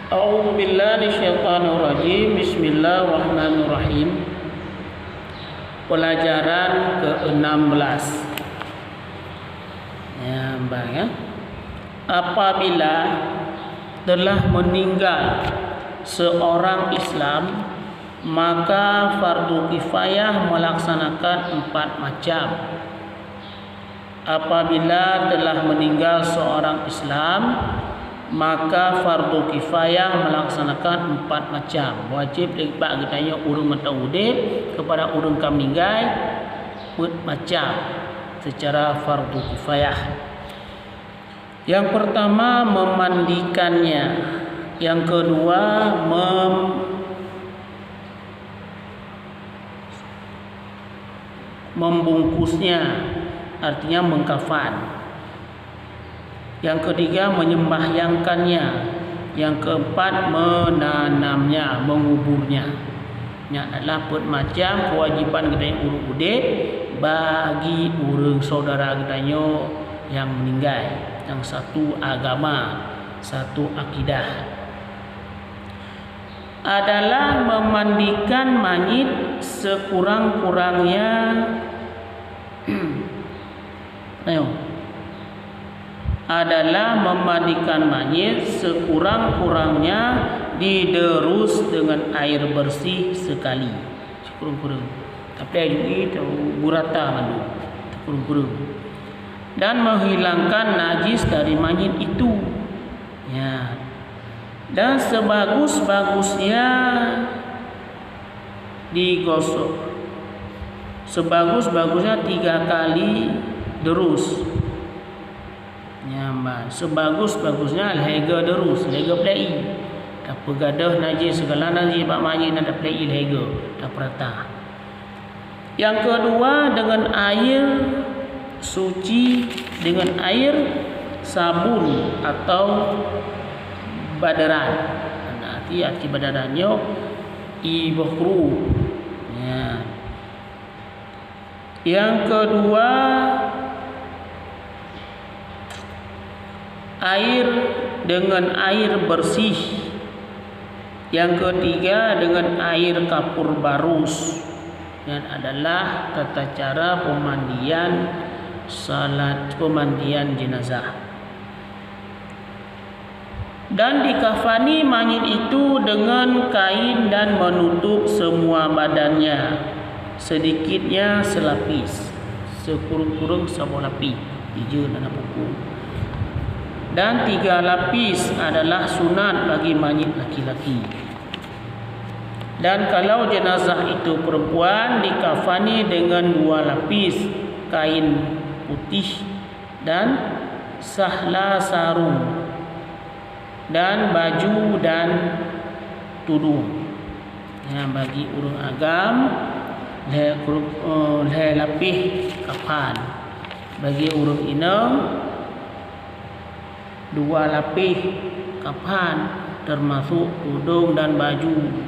A'udzu billahi minasyaitonir rajim. Bismillahirrahmanirrahim. Pelajaran ke-16. Ya, bang ya. Apabila telah meninggal seorang Islam, maka fardu kifayah melaksanakan 4 macam. Apabila telah meninggal seorang Islam, maka fardu kifayah melaksanakan 4 macam. Wajib lebat katanya urang mataudib kepada urang kam meninggal 4 macam secara fardu kifayah. Yang pertama memandikannya, yang kedua membungkusnya, artinya mengkafan. Yang ketiga menyembahyangkannya. Yang keempat menanamnya, menguburnya. Ini adalah 4 macam kewajipan kita urang udib bagi urang saudara kita yang meninggal. Yang satu agama, satu akidah. Adalah memandikan mayit sekurang-kurangnya adalah memandikan mayit sekurang-kurangnya diderus dengan air bersih sekali. Kurang-kurang. Tapi air itu burata malu. Kurang-kurang. Dan menghilangkan najis dari mayit itu. Ya. Dan sebagus-bagusnya digosok. Sebagus-bagusnya 3 kali derus. Nyaman. Sebagus-bagusnya lehega derus, lehega plai. Tak pegadah najis segala najis bak mayit nak plai lehega, tak perata. Yang kedua dengan air suci, dengan air sabun atau badaran. Arti badarannya ibahru. Ya. Yang kedua air dengan air bersih. Yang ketiga dengan air kapur barus. Yang adalah tata cara pemandian jenazah. Dan dikafani mayit itu dengan kain dan menutup semua badannya, sedikitnya selapis, sekurung-kurung sebuah lapis, 3 dan pukul. Dan 3 lapis adalah sunat bagi mayit laki-laki. Dan kalau jenazah itu perempuan, dikafani dengan 2 lapis kain putih dan sahla sarung dan baju dan tudung. Ya, bagi urang agam le lapis kafan. Bagi urang inang 2 lapis kafan termasuk tudung dan baju.